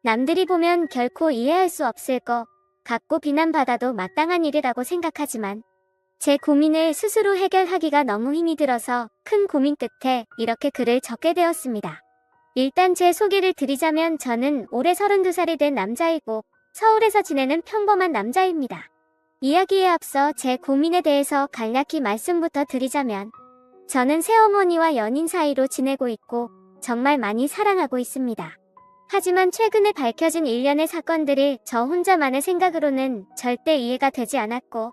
남들이 보면 결코 이해할 수 없을 것 같고 비난받아도 마땅한 일이라고 생각하지만 제 고민을 스스로 해결하기가 너무 힘이 들어서 큰 고민 끝에 이렇게 글을 적게 되었습니다. 일단 제 소개를 드리자면 저는 올해 32살이 된 남자이고 서울에서 지내는 평범한 남자입니다. 이야기에 앞서 제 고민에 대해서 간략히 말씀부터 드리자면 저는 새어머니와 연인 사이로 지내고 있고 정말 많이 사랑하고 있습니다. 하지만 최근에 밝혀진 일련의 사건들이 저 혼자만의 생각으로는 절대 이해가 되지 않았고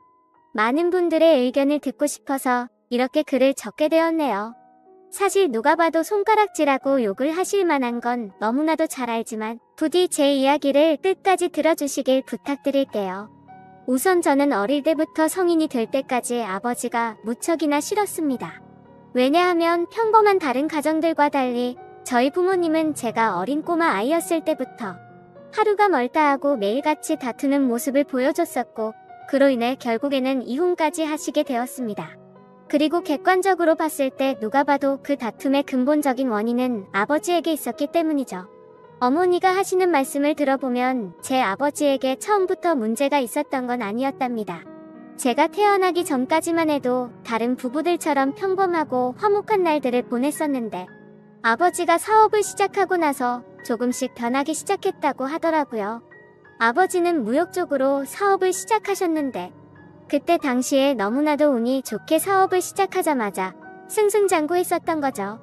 많은 분들의 의견을 듣고 싶어서 이렇게 글을 적게 되었네요. 사실 누가 봐도 손가락질하고 욕을 하실 만한 건 너무나도 잘 알지만 부디 제 이야기를 끝까지 들어주시길 부탁드릴게요. 우선 저는 어릴 때부터 성인이 될 때까지 아버지가 무척이나 싫었습니다. 왜냐하면 평범한 다른 가정들과 달리 저희 부모님은 제가 어린 꼬마 아이였을 때부터 하루가 멀다 하고 매일같이 다투는 모습을 보여줬었고 그로 인해 결국에는 이혼까지 하시게 되었습니다. 그리고 객관적으로 봤을 때 누가 봐도 그 다툼의 근본적인 원인은 아버지에게 있었기 때문이죠. 어머니가 하시는 말씀을 들어보면 제 아버지에게 처음부터 문제가 있었던 건 아니었답니다. 제가 태어나기 전까지만 해도 다른 부부들처럼 평범하고 화목한 날들을 보냈었는데 아버지가 사업을 시작하고 나서 조금씩 변하기 시작했다고 하더라고요. 아버지는 무역 쪽으로 사업을 시작하셨는데 그때 당시에 너무나도 운이 좋게 사업을 시작하자마자 승승장구했었던 거죠.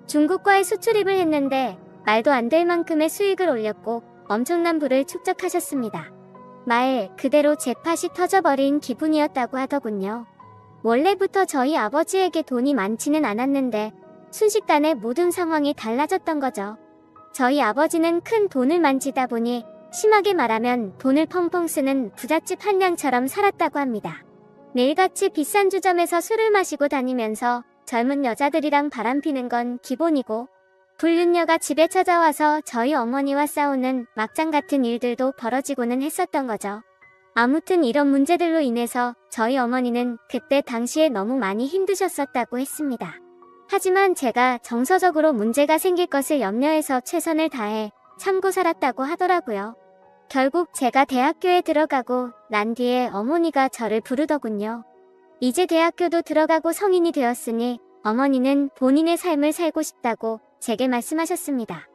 중국과의 수출입을 했는데 말도 안 될 만큼의 수익을 올렸고 엄청난 부를 축적하셨습니다. 말 그대로 잭팟이 터져버린 기분이었다고 하더군요. 원래부터 저희 아버지에게 돈이 많지는 않았는데 순식간에 모든 상황이 달라졌던 거죠. 저희 아버지는 큰 돈을 만지다 보니 심하게 말하면 돈을 펑펑 쓰는 부잣집 한량처럼 살았다고 합니다. 매일같이 비싼 주점에서 술을 마시고 다니면서 젊은 여자들이랑 바람피는 건 기본이고 불륜녀가 집에 찾아와서 저희 어머니와 싸우는 막장 같은 일들도 벌어지고는 했었던 거죠. 아무튼 이런 문제들로 인해서 저희 어머니는 그때 당시에 너무 많이 힘드셨었다고 했습니다. 하지만 제가 정서적으로 문제가 생길 것을 염려해서 최선을 다해 참고 살았다고 하더라고요. 결국 제가 대학교에 들어가고 난 뒤에 어머니가 저를 부르더군요. 이제 대학교도 들어가고 성인이 되었으니 어머니는 본인의 삶을 살고 싶다고 제게 말씀하셨습니다.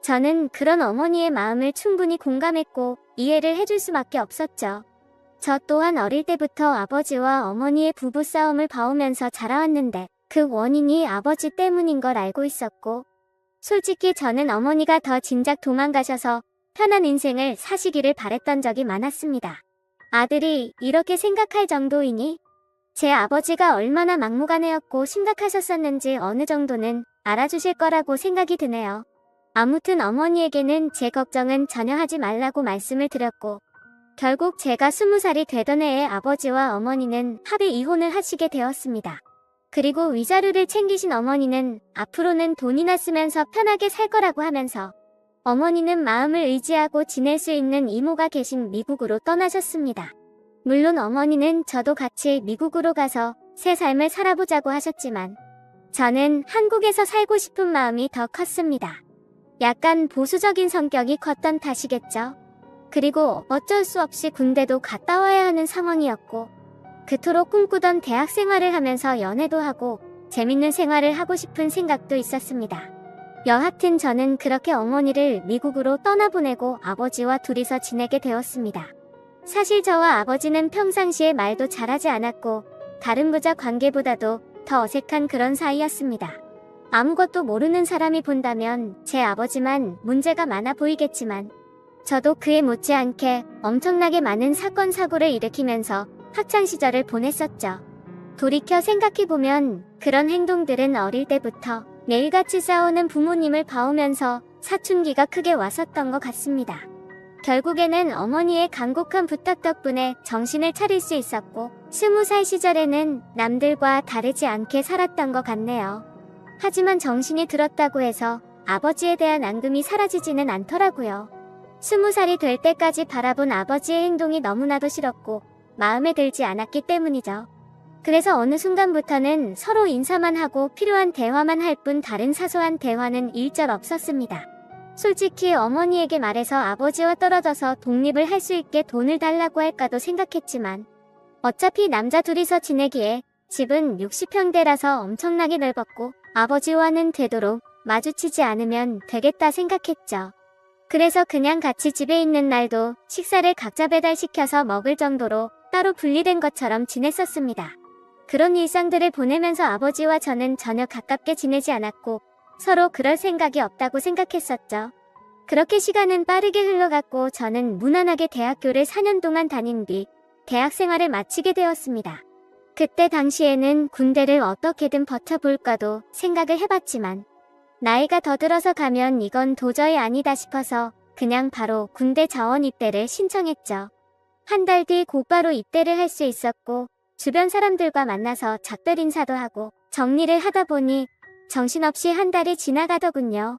저는 그런 어머니의 마음을 충분히 공감했고 이해를 해줄 수밖에 없었죠. 저 또한 어릴 때부터 아버지와 어머니의 부부싸움을 봐오면서 자라왔는데 그 원인이 아버지 때문인 걸 알고 있었고 솔직히 저는 어머니가 더 진작 도망가셔서 편한 인생을 사시기를 바랬던 적이 많았습니다. 아들이 이렇게 생각할 정도이니 제 아버지가 얼마나 막무가내였고 심각하셨었는지 어느 정도는 알아주실 거라고 생각이 드네요. 아무튼 어머니에게는 제 걱정은 전혀 하지 말라고 말씀을 드렸고 결국 제가 20살이 되던 해에 아버지와 어머니는 합의 이혼을 하시게 되었습니다. 그리고 위자료를 챙기신 어머니는 앞으로는 돈이나 쓰면서 편하게 살 거라고 하면서 어머니는 마음을 의지하고 지낼 수 있는 이모가 계신 미국으로 떠나셨습니다. 물론 어머니는 저도 같이 미국으로 가서 새 삶을 살아보자고 하셨지만 저는 한국에서 살고 싶은 마음이 더 컸습니다. 약간 보수적인 성격이 컸던 탓이겠죠. 그리고 어쩔 수 없이 군대도 갔다 와야 하는 상황이었고 그토록 꿈꾸던 대학 생활을 하면서 연애도 하고 재밌는 생활을 하고 싶은 생각도 있었습니다. 여하튼 저는 그렇게 어머니를 미국으로 떠나보내고 아버지와 둘이서 지내게 되었습니다. 사실 저와 아버지는 평상시에 말도 잘하지 않았고 다른 부자 관계보다도 더 어색한 그런 사이였습니다. 아무것도 모르는 사람이 본다면 제 아버지만 문제가 많아 보이겠지만 저도 그에 못지않게 엄청나게 많은 사건 사고를 일으키면서 학창시절을 보냈었죠. 돌이켜 생각해보면 그런 행동들은 어릴 때부터 매일같이 싸우는 부모님을 봐오면서 사춘기가 크게 왔었던 것 같습니다. 결국에는 어머니의 간곡한 부탁 덕분에 정신을 차릴 수 있었고 20살 시절에는 남들과 다르지 않게 살았던 것 같네요. 하지만 정신이 들었다고 해서 아버지에 대한 앙금이 사라지지는 않더라고요. 20살이 될 때까지 바라본 아버지의 행동이 너무나도 싫었고 마음에 들지 않았기 때문이죠. 그래서 어느 순간부터는 서로 인사만 하고 필요한 대화만 할 뿐 다른 사소한 대화는 일절 없었습니다. 솔직히 어머니에게 말해서 아버지와 떨어져서 독립을 할 수 있게 돈을 달라고 할까도 생각했지만 어차피 남자 둘이서 지내기에 집은 60평대라서 엄청나게 넓었고 아버지와는 되도록 마주치지 않으면 되겠다 생각했죠. 그래서 그냥 같이 집에 있는 날도 식사를 각자 배달시켜서 먹을 정도로 따로 분리된 것처럼 지냈었습니다. 그런 일상들을 보내면서 아버지와 저는 전혀 가깝게 지내지 않았고 서로 그럴 생각이 없다고 생각했었죠. 그렇게 시간은 빠르게 흘러갔고 저는 무난하게 대학교를 4년 동안 다닌 뒤 대학 생활을 마치게 되었습니다. 그때 당시에는 군대를 어떻게든 버텨볼까도 생각을 해봤지만 나이가 더 들어서 가면 이건 도저히 아니다 싶어서 그냥 바로 군대 자원 입대를 신청했죠. 한 달 뒤 곧바로 입대를 할 수 있었고 주변 사람들과 만나서 작별 인사도 하고 정리를 하다 보니 정신없이 한 달이 지나가더군요.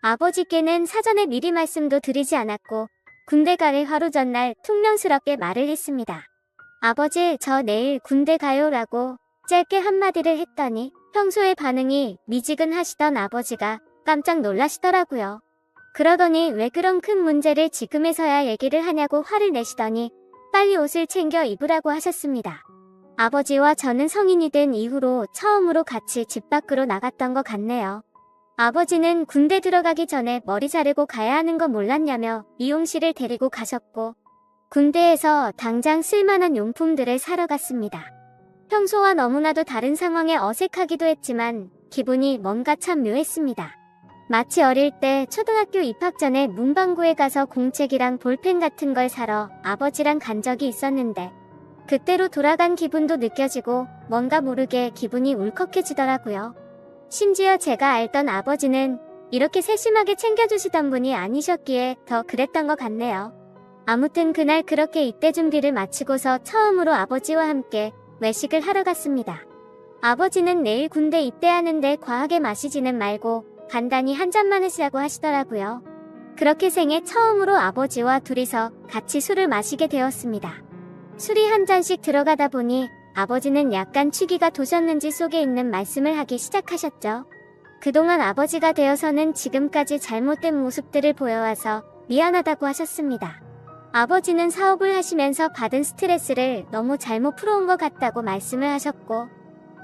아버지께는 사전에 미리 말씀도 드리지 않았고 군대 가를 하루 전날 퉁명스럽게 말을 했습니다. 아버지, 저 내일 군대 가요 라고 짧게 한마디를 했더니 평소의 반응이 미지근하시던 아버지가 깜짝 놀라시더라고요. 그러더니 왜 그런 큰 문제를 지금에서야 얘기를 하냐고 화를 내시더니 빨리 옷을 챙겨 입으라고 하셨습니다. 아버지와 저는 성인이 된 이후로 처음으로 같이 집 밖으로 나갔던 것 같네요. 아버지는 군대 들어가기 전에 머리 자르고 가야 하는 거 몰랐냐며 미용실을 데리고 가셨고 군대에서 당장 쓸만한 용품들을 사러 갔습니다. 평소와 너무나도 다른 상황에 어색하기도 했지만 기분이 뭔가 참 묘했습니다. 마치 어릴 때 초등학교 입학 전에 문방구에 가서 공책이랑 볼펜 같은 걸 사러 아버지랑 간 적이 있었는데 그때로 돌아간 기분도 느껴지고 뭔가 모르게 기분이 울컥해지더라고요. 심지어 제가 알던 아버지는 이렇게 세심하게 챙겨주시던 분이 아니셨기에 더 그랬던 것 같네요. 아무튼 그날 그렇게 입대 준비를 마치고서 처음으로 아버지와 함께 외식을 하러 갔습니다. 아버지는 내일 군대 입대하는데 과하게 마시지는 말고 간단히 한 잔만 하시라고 하시더라고요. 그렇게 생애 처음으로 아버지와 둘이서 같이 술을 마시게 되었습니다. 술이 한 잔씩 들어가다 보니 아버지는 약간 취기가 도셨는지 속에 있는 말씀을 하기 시작하셨죠. 그동안 아버지가 되어서는 지금까지 잘못된 모습들을 보여와서 미안하다고 하셨습니다. 아버지는 사업을 하시면서 받은 스트레스를 너무 잘못 풀어온 것 같다고 말씀을 하셨고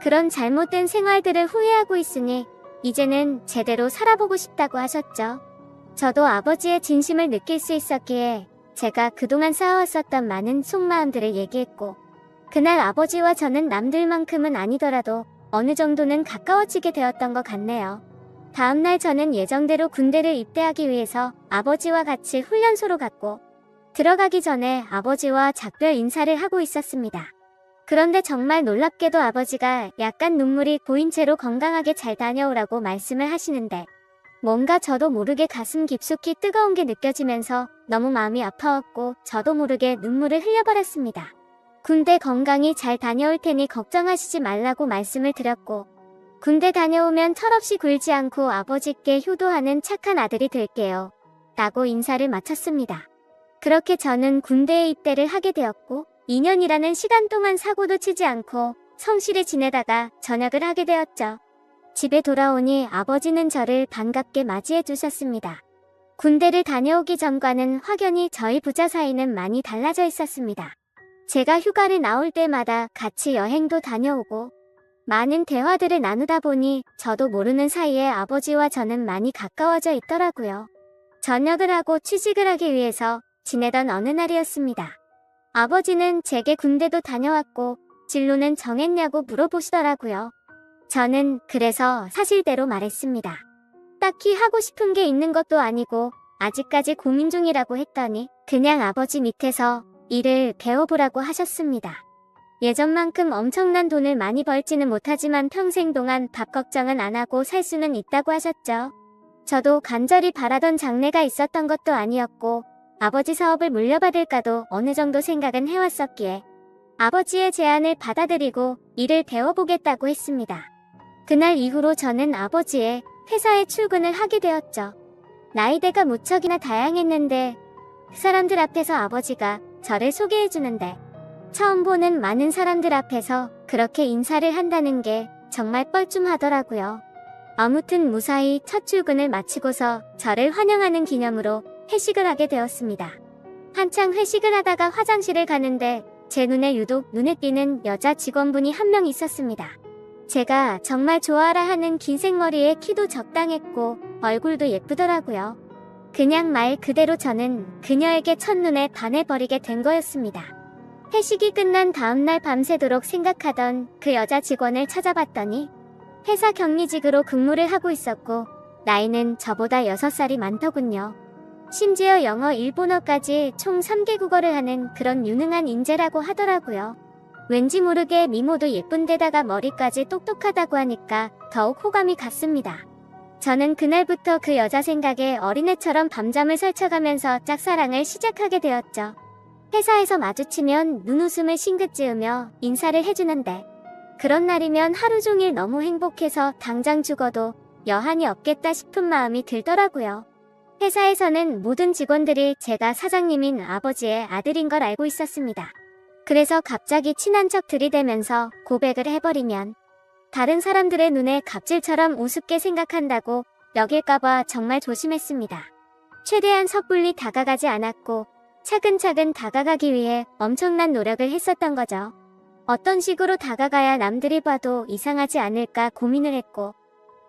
그런 잘못된 생활들을 후회하고 있으니 이제는 제대로 살아보고 싶다고 하셨죠. 저도 아버지의 진심을 느낄 수 있었기에 제가 그동안 쌓아왔었던 많은 속마음들을 얘기했고 그날 아버지와 저는 남들만큼은 아니더라도 어느 정도는 가까워지게 되었던 것 같네요. 다음날 저는 예정대로 군대를 입대하기 위해서 아버지와 같이 훈련소로 갔고 들어가기 전에 아버지와 작별 인사를 하고 있었습니다. 그런데 정말 놀랍게도 아버지가 약간 눈물이 고인 채로 건강하게 잘 다녀오라고 말씀을 하시는데 뭔가 저도 모르게 가슴 깊숙이 뜨거운 게 느껴지면서 너무 마음이 아파왔고 저도 모르게 눈물을 흘려버렸습니다. 군대 건강히 잘 다녀올 테니 걱정하시지 말라고 말씀을 드렸고 군대 다녀오면 철없이 굴지 않고 아버지께 효도하는 착한 아들이 될게요 라고 인사를 마쳤습니다. 그렇게 저는 군대에 입대를 하게 되었고 2년이라는 시간 동안 사고도 치지 않고 성실히 지내다가 전역을 하게 되었죠. 집에 돌아오니 아버지는 저를 반갑게 맞이해 주셨습니다. 군대를 다녀오기 전과는 확연히 저희 부자 사이는 많이 달라져 있었습니다. 제가 휴가를 나올 때마다 같이 여행도 다녀오고 많은 대화들을 나누다 보니 저도 모르는 사이에 아버지와 저는 많이 가까워져 있더라고요. 전역을 하고 취직을 하기 위해서 지내던 어느 날이었습니다. 아버지는 제게 군대도 다녀왔고 진로는 정했냐고 물어보시더라고요. 저는 그래서 사실대로 말했습니다. 딱히 하고 싶은 게 있는 것도 아니고 아직까지 고민 중이라고 했더니 그냥 아버지 밑에서 일을 배워보라고 하셨습니다. 예전만큼 엄청난 돈을 많이 벌지는 못하지만 평생 동안 밥 걱정은 안 하고 살 수는 있다고 하셨죠. 저도 간절히 바라던 장래가 있었던 것도 아니었고 아버지 사업을 물려받을까도 어느 정도 생각은 해왔었기에 아버지의 제안을 받아들이고 일을 배워보겠다고 했습니다. 그날 이후로 저는 아버지의 회사에 출근을 하게 되었죠. 나이대가 무척이나 다양했는데 그 사람들 앞에서 아버지가 저를 소개해주는데 처음 보는 많은 사람들 앞에서 그렇게 인사를 한다는 게 정말 뻘쭘하더라고요. 아무튼 무사히 첫 출근을 마치고서 저를 환영하는 기념으로 회식을 하게 되었습니다. 한창 회식을 하다가 화장실을 가는데 제 눈에 유독 눈에 띄는 여자 직원분이 한 명 있었습니다. 제가 정말 좋아라 하는 긴 생머리에 키도 적당했고 얼굴도 예쁘더라고요. 그냥 말 그대로 저는 그녀에게 첫눈에 반해버리게 된 거였습니다. 회식이 끝난 다음날 밤새도록 생각하던 그 여자 직원을 찾아봤더니 회사 격리직으로 근무를 하고 있었고 나이는 저보다 6살이 많더군요. 심지어 영어, 일본어까지 총 3개 국어를 하는 그런 유능한 인재라고 하더라고요. 왠지 모르게 미모도 예쁜데다가 머리까지 똑똑하다고 하니까 더욱 호감이 갔습니다. 저는 그날부터 그 여자 생각에 어린애처럼 밤잠을 설쳐가면서 짝사랑을 시작하게 되었죠. 회사에서 마주치면 눈웃음을 싱긋 지으며 인사를 해주는데 그런 날이면 하루 종일 너무 행복해서 당장 죽어도 여한이 없겠다 싶은 마음이 들더라고요. 회사에서는 모든 직원들이 제가 사장님인 아버지의 아들인 걸 알고 있었습니다. 그래서 갑자기 친한 척 들이대면서 고백을 해버리면 다른 사람들의 눈에 갑질처럼 우습게 생각한다고 여길까봐 정말 조심했습니다. 최대한 섣불리 다가가지 않았고 차근차근 다가가기 위해 엄청난 노력을 했었던 거죠. 어떤 식으로 다가가야 남들이 봐도 이상하지 않을까 고민을 했고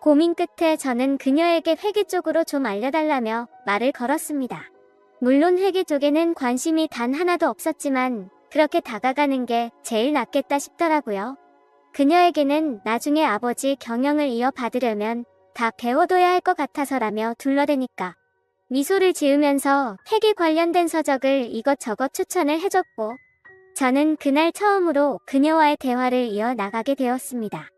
고민 끝에 저는 그녀에게 회계 쪽으로 좀 알려달라며 말을 걸었습니다. 물론 회계 쪽에는 관심이 단 하나도 없었지만 그렇게 다가가는 게 제일 낫겠다 싶더라고요. 그녀에게는 나중에 아버지 경영을 이어받으려면 다 배워둬야 할 것 같아서라며 둘러대니까 미소를 지으면서 회계 관련된 서적을 이것저것 추천을 해줬고 저는 그날 처음으로 그녀와의 대화를 이어나가게 되었습니다.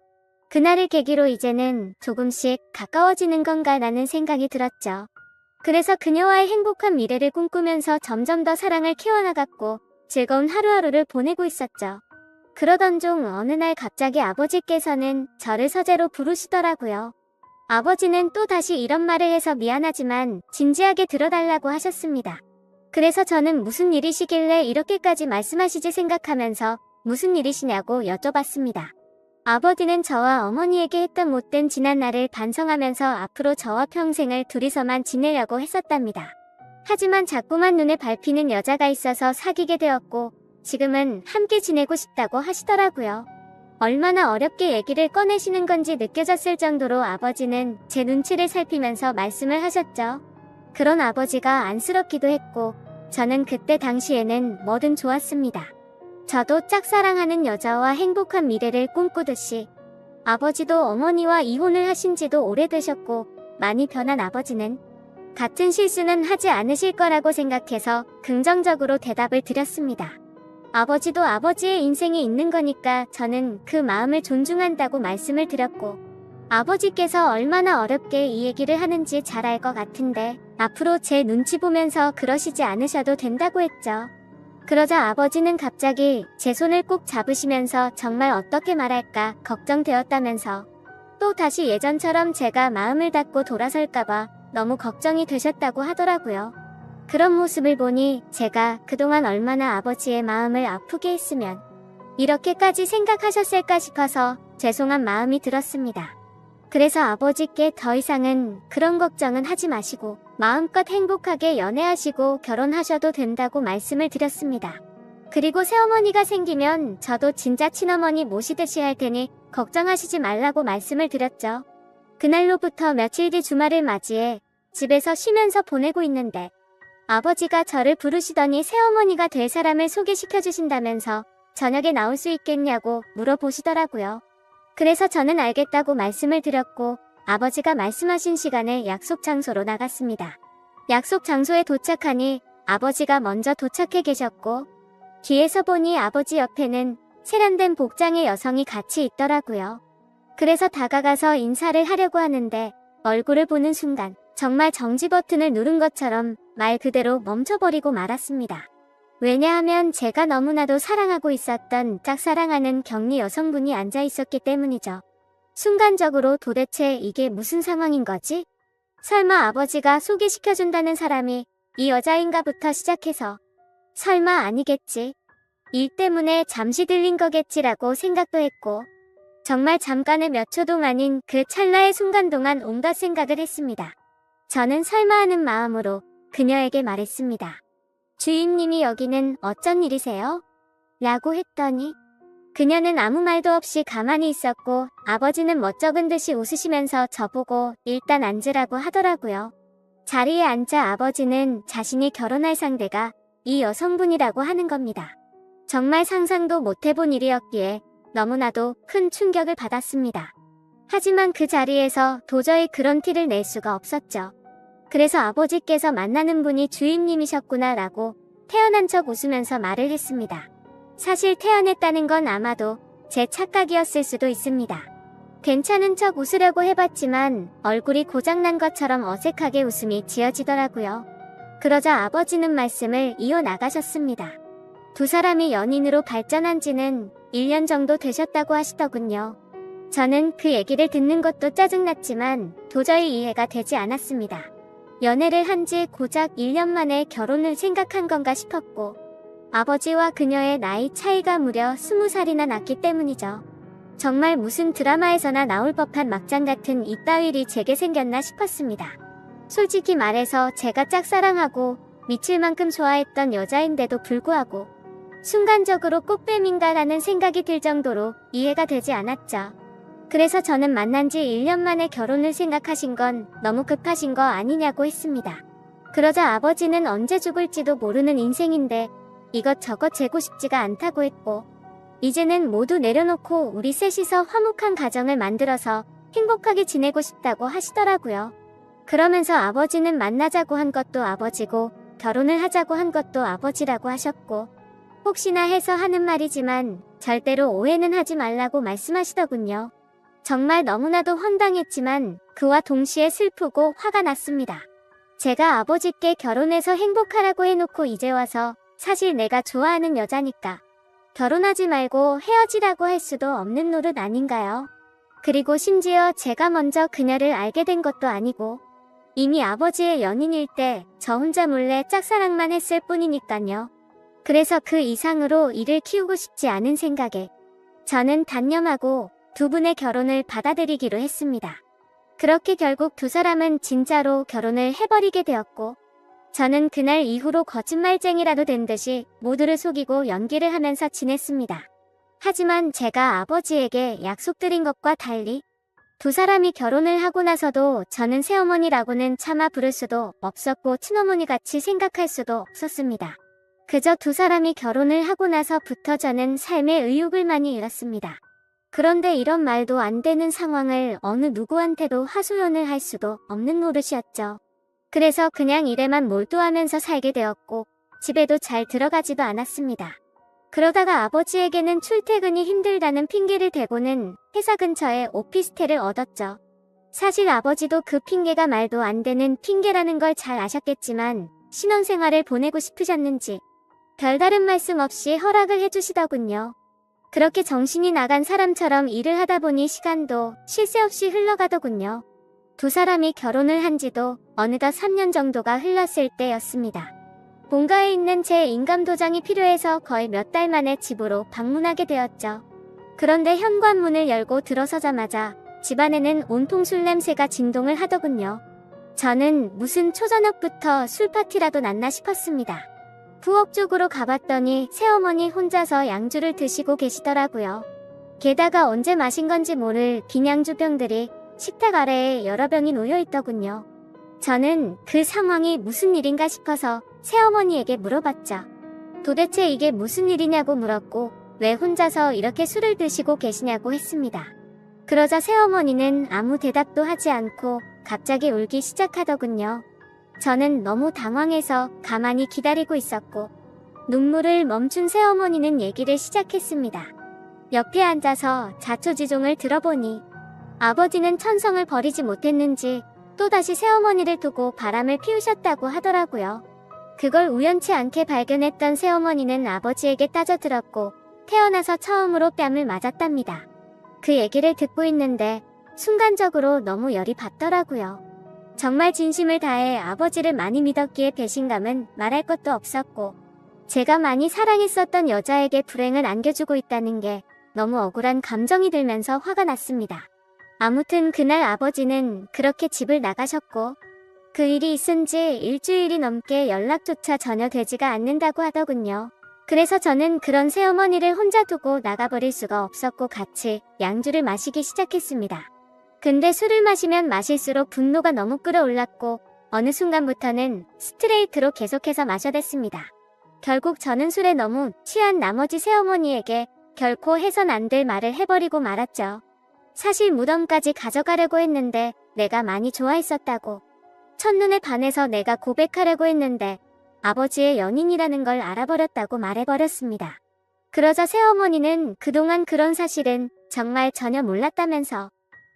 그날을 계기로 이제는 조금씩 가까워지는 건가라는 생각이 들었죠. 그래서 그녀와의 행복한 미래를 꿈꾸면서 점점 더 사랑을 키워나갔고 즐거운 하루하루를 보내고 있었죠. 그러던 중 어느 날 갑자기 아버지께서는 저를 서재로 부르시더라고요. 아버지는 또 다시 이런 말을 해서 미안하지만 진지하게 들어달라고 하셨습니다. 그래서 저는 무슨 일이시길래 이렇게까지 말씀하시지 생각하면서 무슨 일이시냐고 여쭤봤습니다. 아버지는 저와 어머니에게 했던 못된 지난날을 반성하면서 앞으로 저와 평생을 둘이서만 지내려고 했었답니다. 하지만 자꾸만 눈에 밟히는 여자가 있어서 사귀게 되었고 지금은 함께 지내고 싶다고 하시더라고요. 얼마나 어렵게 얘기를 꺼내시는 건지 느껴졌을 정도로 아버지는 제 눈치를 살피면서 말씀을 하셨죠. 그런 아버지가 안쓰럽기도 했고 저는 그때 당시에는 뭐든 좋았습니다. 저도 짝사랑하는 여자와 행복한 미래를 꿈꾸듯이 아버지도 어머니와 이혼을 하신 지도 오래되셨고 많이 변한 아버지는 같은 실수는 하지 않으실 거라고 생각해서 긍정적으로 대답을 드렸습니다. 아버지도 아버지의 인생이 있는 거니까 저는 그 마음을 존중한다고 말씀을 드렸고 아버지께서 얼마나 어렵게 이 얘기를 하는지 잘 알 것 같은데 앞으로 제 눈치 보면서 그러시지 않으셔도 된다고 했죠. 그러자 아버지는 갑자기 제 손을 꼭 잡으시면서 정말 어떻게 말할까 걱정되었다면서 또 다시 예전처럼 제가 마음을 닫고 돌아설까봐 너무 걱정이 되셨다고 하더라고요. 그런 모습을 보니 제가 그동안 얼마나 아버지의 마음을 아프게 했으면 이렇게까지 생각하셨을까 싶어서 죄송한 마음이 들었습니다. 그래서 아버지께 더 이상은 그런 걱정은 하지 마시고 마음껏 행복하게 연애하시고 결혼하셔도 된다고 말씀을 드렸습니다. 그리고 새어머니가 생기면 저도 진짜 친어머니 모시듯이 할 테니 걱정하시지 말라고 말씀을 드렸죠. 그날로부터 며칠 뒤 주말을 맞이해 집에서 쉬면서 보내고 있는데 아버지가 저를 부르시더니 새어머니가 될 사람을 소개시켜 주신다면서 저녁에 나올 수 있겠냐고 물어보시더라고요. 그래서 저는 알겠다고 말씀을 드렸고 아버지가 말씀하신 시간에 약속 장소로 나갔습니다. 약속 장소에 도착하니 아버지가 먼저 도착해 계셨고 뒤에서 보니 아버지 옆에는 세련된 복장의 여성이 같이 있더라고요. 그래서 다가가서 인사를 하려고 하는데 얼굴을 보는 순간 정말 정지 버튼을 누른 것처럼 말 그대로 멈춰버리고 말았습니다. 왜냐하면 제가 너무나도 사랑하고 있었던 짝사랑하는 격리 여성분이 앉아 있었기 때문이죠. 순간적으로 도대체 이게 무슨 상황인 거지? 설마 아버지가 소개시켜준다는 사람이 이 여자인가부터 시작해서 설마 아니겠지? 일 때문에 잠시 들린 거겠지라고 생각도 했고 정말 잠깐의 몇 초 동안인 그 찰나의 순간 동안 온갖 생각을 했습니다. 저는 설마 하는 마음으로 그녀에게 말했습니다. 주임님이 여기는 어쩐 일이세요? 라고 했더니 그녀는 아무 말도 없이 가만히 있었고 아버지는 멋쩍은 듯이 웃으시면서 저보고 일단 앉으라고 하더라고요. 자리에 앉자 아버지는 자신이 결혼할 상대가 이 여성분이라고 하는 겁니다. 정말 상상도 못해본 일이었기에 너무나도 큰 충격을 받았습니다. 하지만 그 자리에서 도저히 그런 티를 낼 수가 없었죠. 그래서 아버지께서 만나는 분이 주임님이셨구나 라고 태연한 척 웃으면서 말을 했습니다. 사실 태연했다는 건 아마도 제 착각이었을 수도 있습니다. 괜찮은 척 웃으려고 해봤지만 얼굴이 고장난 것처럼 어색하게 웃음이 지어지더라고요. 그러자 아버지는 말씀을 이어나가셨습니다. 두 사람이 연인으로 발전한 지는 1년 정도 되셨다고 하시더군요. 저는 그 얘기를 듣는 것도 짜증났지만 도저히 이해가 되지 않았습니다. 연애를 한 지 고작 1년 만에 결혼을 생각한 건가 싶었고 아버지와 그녀의 나이 차이가 무려 20살이나 났기 때문이죠. 정말 무슨 드라마에서나 나올 법한 막장 같은 이따위 일이 제게 생겼나 싶었습니다. 솔직히 말해서 제가 짝사랑하고 미칠 만큼 좋아했던 여자인데도 불구하고 순간적으로 꽃뱀인가라는 생각이 들 정도로 이해가 되지 않았죠. 그래서 저는 만난 지 1년 만에 결혼을 생각하신 건 너무 급하신 거 아니냐고 했습니다. 그러자 아버지는 언제 죽을지도 모르는 인생인데 이것저것 재고 싶지가 않다고 했고 이제는 모두 내려놓고 우리 셋이서 화목한 가정을 만들어서 행복하게 지내고 싶다고 하시더라고요. 그러면서 아버지는 만나자고 한 것도 아버지고 결혼을 하자고 한 것도 아버지라고 하셨고 혹시나 해서 하는 말이지만 절대로 오해는 하지 말라고 말씀하시더군요. 정말 너무나도 황당했지만 그와 동시에 슬프고 화가 났습니다. 제가 아버지께 결혼해서 행복하라고 해놓고 이제 와서 사실 내가 좋아하는 여자니까 결혼하지 말고 헤어지라고 할 수도 없는 노릇 아닌가요? 그리고 심지어 제가 먼저 그녀를 알게 된 것도 아니고 이미 아버지의 연인일 때 저 혼자 몰래 짝사랑만 했을 뿐이니까요. 그래서 그 이상으로 이를 키우고 싶지 않은 생각에 저는 단념하고 두 분의 결혼을 받아들이기로 했습니다. 그렇게 결국 두 사람은 진짜로 결혼을 해버리게 되었고 저는 그날 이후로 거짓말쟁이라도 된 듯이 모두를 속이고 연기를 하면서 지냈습니다. 하지만 제가 아버지에게 약속드린 것과 달리 두 사람이 결혼을 하고 나서도 저는 새어머니라고는 차마 부를 수도 없었고 친어머니같이 생각할 수도 없었습니다. 그저 두 사람이 결혼을 하고 나서부터 저는 삶의 의욕을 많이 잃었습니다. 그런데 이런 말도 안 되는 상황을 어느 누구한테도 하소연을 할 수도 없는 노릇이었죠. 그래서 그냥 일에만 몰두하면서 살게 되었고 집에도 잘 들어가지도 않았습니다. 그러다가 아버지에게는 출퇴근이 힘들다는 핑계를 대고는 회사 근처에 오피스텔을 얻었죠. 사실 아버지도 그 핑계가 말도 안 되는 핑계라는 걸 잘 아셨겠지만 신혼생활을 보내고 싶으셨는지 별다른 말씀 없이 허락을 해주시더군요. 그렇게 정신이 나간 사람처럼 일을 하다 보니 시간도 쉴 새 없이 흘러가더군요. 두 사람이 결혼을 한 지도 어느덧 3년 정도가 흘렀을 때였습니다. 본가에 있는 제 인감도장이 필요해서 거의 몇 달 만에 집으로 방문하게 되었죠. 그런데 현관문을 열고 들어서자마자 집안에는 온통 술 냄새가 진동을 하더군요. 저는 무슨 초저녁부터 술 파티라도 났나 싶었습니다. 부엌 쪽으로 가봤더니 새어머니 혼자서 양주를 드시고 계시더라고요. 게다가 언제 마신 건지 모를 빈양주 병들이 식탁 아래에 여러 병이 놓여있더군요. 저는 그 상황이 무슨 일인가 싶어서 새어머니에게 물어봤죠. 도대체 이게 무슨 일이냐고 물었고 왜 혼자서 이렇게 술을 드시고 계시냐고 했습니다. 그러자 새어머니는 아무 대답도 하지 않고 갑자기 울기 시작하더군요. 저는 너무 당황해서 가만히 기다리고 있었고 눈물을 멈춘 새어머니는 얘기를 시작했습니다. 옆에 앉아서 자초지종을 들어보니 아버지는 천성을 버리지 못했는지 또다시 새어머니를 두고 바람을 피우셨다고 하더라고요. 그걸 우연치 않게 발견했던 새어머니는 아버지에게 따져들었고 태어나서 처음으로 뺨을 맞았답니다. 그 얘기를 듣고 있는데 순간적으로 너무 열이 받더라고요. 정말 진심을 다해 아버지를 많이 믿었기에 배신감은 말할 것도 없었고 제가 많이 사랑했었던 여자에게 불행을 안겨주고 있다는 게 너무 억울한 감정이 들면서 화가 났습니다. 아무튼 그날 아버지는 그렇게 집을 나가셨고 그 일이 있은 지 일주일이 넘게 연락조차 전혀 되지가 않는다고 하더군요. 그래서 저는 그런 새어머니를 혼자 두고 나가버릴 수가 없었고 같이 양주를 마시기 시작했습니다. 근데 술을 마시면 마실수록 분노가 너무 끌어올랐고 어느 순간부터는 스트레이트로 계속해서 마셔댔습니다. 결국 저는 술에 너무 취한 나머지 새어머니에게 결코 해선 안 될 말을 해버리고 말았죠. 사실 무덤까지 가져가려고 했는데 내가 많이 좋아했었다고. 첫눈에 반해서 내가 고백하려고 했는데 아버지의 연인이라는 걸 알아버렸다고 말해버렸습니다. 그러자 새어머니는 그동안 그런 사실은 정말 전혀 몰랐다면서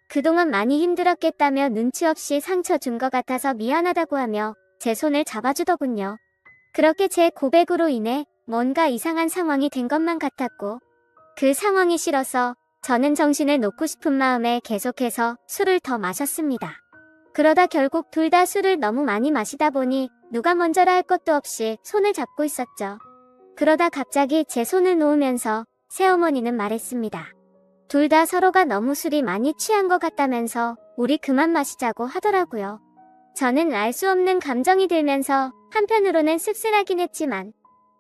그동안 많이 힘들었겠다며 눈치 없이 상처 준 것 같아서 미안하다고 하며 제 손을 잡아주더군요. 그렇게 제 고백으로 인해 뭔가 이상한 상황이 된 것만 같았고 그 상황이 싫어서 저는 정신을 놓고 싶은 마음에 계속해서 술을 더 마셨습니다. 그러다 결국 둘 다 술을 너무 많이 마시다 보니 누가 먼저라 할 것도 없이 손을 잡고 있었죠. 그러다 갑자기 제 손을 놓으면서 새어머니는 말했습니다. 둘 다 서로가 너무 술이 많이 취한 것 같다면서 우리 그만 마시자고 하더라고요. 저는 알 수 없는 감정이 들면서 한편으로는 씁쓸하긴 했지만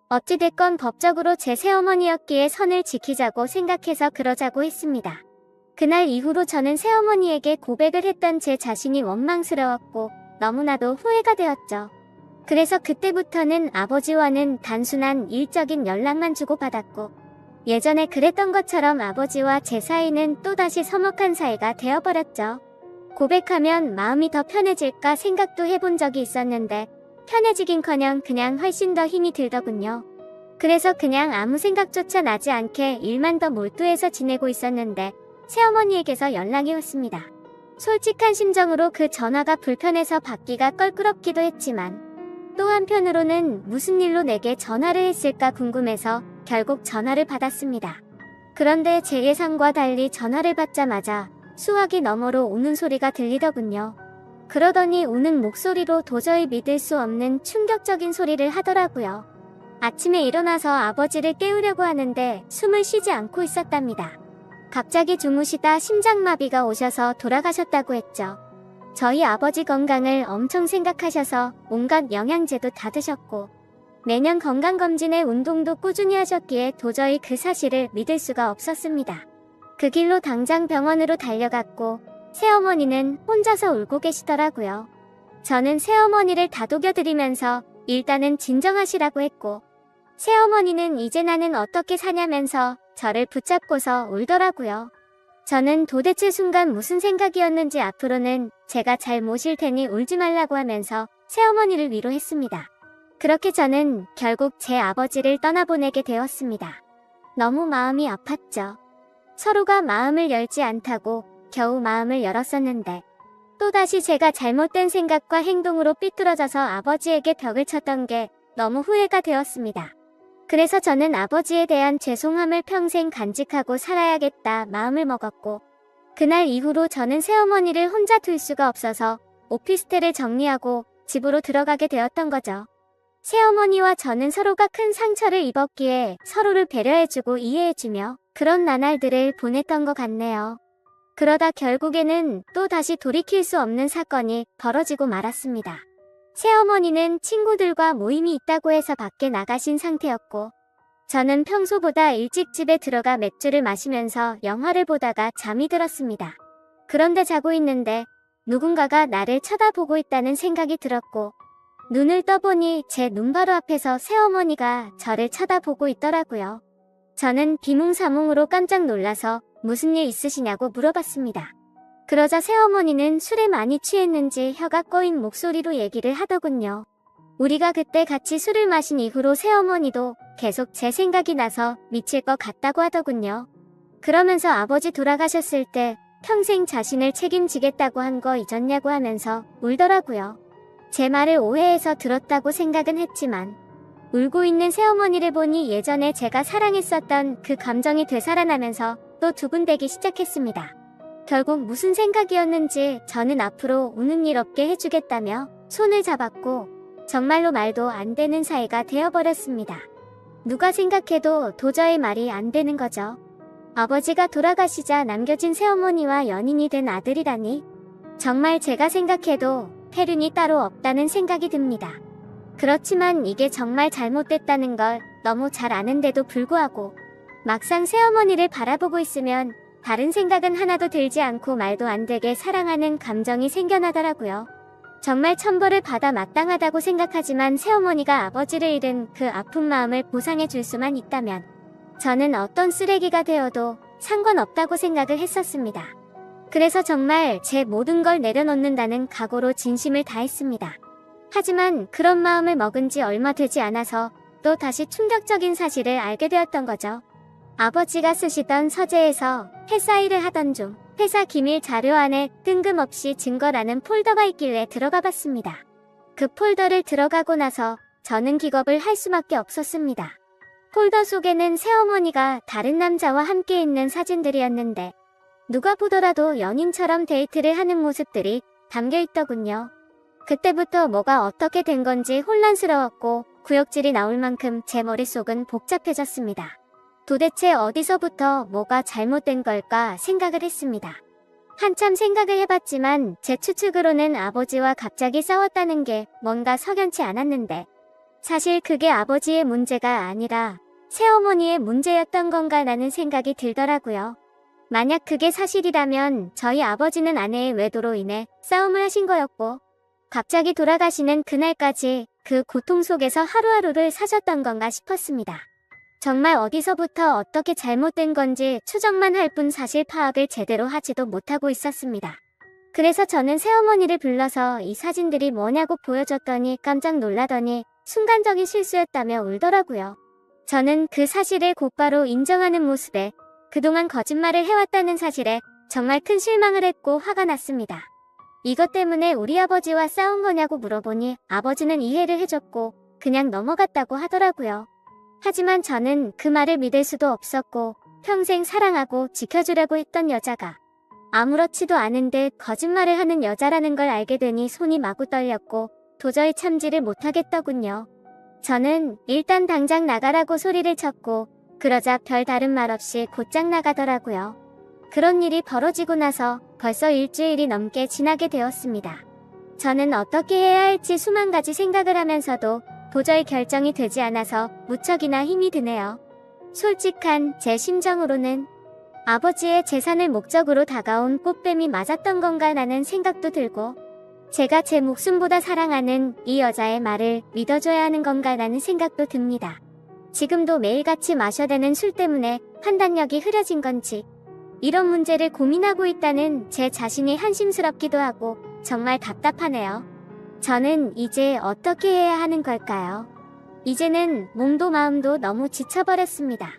어찌됐건 법적으로 제 새어머니였기에 선을 지키자고 생각해서 그러자고 했습니다. 그날 이후로 저는 새어머니에게 고백을 했던 제 자신이 원망스러웠고 너무나도 후회가 되었죠. 그래서 그때부터는 아버지와는 단순한 일적인 연락만 주고받았고 예전에 그랬던 것처럼 아버지와 제 사이는 또다시 서먹한 사이가 되어버렸죠. 고백하면 마음이 더 편해질까 생각도 해본 적이 있었는데 편해지긴커녕 그냥 훨씬 더 힘이 들더군요. 그래서 그냥 아무 생각조차 나지 않게 일만 더 몰두해서 지내고 있었는데 새어머니에게서 연락이 왔습니다. 솔직한 심정으로 그 전화가 불편해서 받기가 껄끄럽기도 했지만 또 한편으로는 무슨 일로 내게 전화를 했을까 궁금해서 결국 전화를 받았습니다. 그런데 제 예상과 달리 전화를 받자마자 수화기 너머로 우는 소리가 들리더군요. 그러더니 우는 목소리로 도저히 믿을 수 없는 충격적인 소리를 하더라고요. 아침에 일어나서 아버지를 깨우려고 하는데 숨을 쉬지 않고 있었답니다. 갑자기 주무시다 심장마비가 오셔서 돌아가셨다고 했죠. 저희 아버지 건강을 엄청 생각하셔서 온갖 영양제도 다 드셨고 매년 건강검진에 운동도 꾸준히 하셨기에 도저히 그 사실을 믿을 수가 없었습니다. 그 길로 당장 병원으로 달려갔고 새어머니는 혼자서 울고 계시더라고요. 저는 새어머니를 다독여드리면서 일단은 진정하시라고 했고 새어머니는 이제 나는 어떻게 사냐면서 저를 붙잡고서 울더라고요. 저는 도대체 순간 무슨 생각이었는지 앞으로는 제가 잘 모실 테니 울지 말라고 하면서 새어머니를 위로했습니다. 그렇게 저는 결국 제 아버지를 떠나보내게 되었습니다. 너무 마음이 아팠죠. 서로가 마음을 열지 않다고 겨우 마음을 열었었는데 또다시 제가 잘못된 생각과 행동으로 삐뚤어져서 아버지에게 벽을 쳤던 게 너무 후회가 되었습니다. 그래서 저는 아버지에 대한 죄송함을 평생 간직하고 살아야겠다 마음을 먹었고 그날 이후로 저는 새어머니를 혼자 둘 수가 없어서 오피스텔을 정리하고 집으로 들어가게 되었던 거죠. 새어머니와 저는 서로가 큰 상처를 입었기에 서로를 배려해주고 이해해주며 그런 나날들을 보냈던 것 같네요. 그러다 결국에는 또 다시 돌이킬 수 없는 사건이 벌어지고 말았습니다. 새어머니는 친구들과 모임이 있다고 해서 밖에 나가신 상태였고 저는 평소보다 일찍 집에 들어가 맥주를 마시면서 영화를 보다가 잠이 들었습니다. 그런데 자고 있는데 누군가가 나를 쳐다보고 있다는 생각이 들었고 눈을 떠보니 제 눈 바로 앞에서 새어머니가 저를 쳐다보고 있더라고요. 저는 비몽사몽으로 깜짝 놀라서 무슨 일 있으시냐고 물어봤습니다. 그러자 새어머니는 술에 많이 취했는지 혀가 꼬인 목소리로 얘기를 하더군요. 우리가 그때 같이 술을 마신 이후로 새어머니도 계속 제 생각이 나서 미칠 것 같다고 하더군요. 그러면서 아버지 돌아가셨을 때 평생 자신을 책임지겠다고 한 거 잊었냐고 하면서 울더라고요. 제 말을 오해해서 들었다고 생각은 했지만 울고 있는 새어머니를 보니 예전에 제가 사랑했었던 그 감정이 되살아나면서 또 두근대기 시작했습니다. 결국 무슨 생각이었는지 저는 앞으로 우는 일 없게 해주겠다며 손을 잡았고 정말로 말도 안 되는 사이가 되어버렸습니다. 누가 생각해도 도저히 말이 안 되는 거죠. 아버지가 돌아가시자 남겨진 새어머니와 연인이 된 아들이라니. 정말 제가 생각해도 혜륜이 따로 없다는 생각이 듭니다. 그렇지만 이게 정말 잘못됐다는 걸 너무 잘 아는데도 불구하고 막상 새어머니를 바라보고 있으면 다른 생각은 하나도 들지 않고 말도 안 되게 사랑하는 감정이 생겨나더라고요. 정말 천벌을 받아 마땅하다고 생각하지만 새어머니가 아버지를 잃은 그 아픈 마음을 보상해 줄 수만 있다면 저는 어떤 쓰레기가 되어도 상관없다고 생각을 했었습니다. 그래서 정말 제 모든 걸 내려놓는다는 각오로 진심을 다했습니다. 하지만 그런 마음을 먹은 지 얼마 되지 않아서 또 다시 충격적인 사실을 알게 되었던 거죠. 아버지가 쓰시던 서재에서 회사 일을 하던 중 회사 기밀 자료 안에 뜬금없이 증거라는 폴더가 있길래 들어가 봤습니다. 그 폴더를 들어가고 나서 저는 기겁을 할 수밖에 없었습니다. 폴더 속에는 새어머니가 다른 남자와 함께 있는 사진들이었는데 누가 보더라도 연인처럼 데이트를 하는 모습들이 담겨 있더군요. 그때부터 뭐가 어떻게 된 건지 혼란스러웠고 구역질이 나올 만큼 제 머릿속은 복잡해졌습니다. 도대체 어디서부터 뭐가 잘못된 걸까 생각을 했습니다. 한참 생각을 해봤지만 제 추측으로는 아버지와 갑자기 싸웠다는 게 뭔가 석연치 않았는데 사실 그게 아버지의 문제가 아니라 새어머니의 문제였던 건가라는 생각이 들더라고요. 만약 그게 사실이라면 저희 아버지는 아내의 외도로 인해 싸움을 하신 거였고 갑자기 돌아가시는 그날까지 그 고통 속에서 하루하루를 사셨던 건가 싶었습니다. 정말 어디서부터 어떻게 잘못된 건지 추정만 할 뿐 사실 파악을 제대로 하지도 못하고 있었습니다. 그래서 저는 새어머니를 불러서 이 사진들이 뭐냐고 보여줬더니 깜짝 놀라더니 순간적인 실수였다며 울더라고요. 저는 그 사실을 곧바로 인정하는 모습에 그동안 거짓말을 해왔다는 사실에 정말 큰 실망을 했고 화가 났습니다. 이것 때문에 우리 아버지와 싸운 거냐고 물어보니 아버지는 이해를 해줬고 그냥 넘어갔다고 하더라고요. 하지만 저는 그 말을 믿을 수도 없었고 평생 사랑하고 지켜주려고 했던 여자가 아무렇지도 않은 듯 거짓말을 하는 여자라는 걸 알게 되니 손이 마구 떨렸고 도저히 참지를 못하겠더군요. 저는 일단 당장 나가라고 소리를 쳤고 그러자 별 다른 말 없이 곧장 나가더라고요. 그런 일이 벌어지고 나서 벌써 일주일이 넘게 지나게 되었습니다. 저는 어떻게 해야 할지 수만 가지 생각을 하면서도 도저히 결정이 되지 않아서 무척이나 힘이 드네요. 솔직한 제 심정으로는 아버지의 재산을 목적으로 다가온 꽃뱀이 맞았던 건가라는 생각도 들고 제가 제 목숨보다 사랑하는 이 여자의 말을 믿어줘야 하는 건가라는 생각도 듭니다. 지금도 매일같이 마셔대는 술 때문에 판단력이 흐려진 건지 이런 문제를 고민하고 있다는 제 자신이 한심스럽기도 하고 정말 답답하네요. 저는 이제 어떻게 해야 하는 걸까요? 이제는 몸도 마음도 너무 지쳐버렸습니다.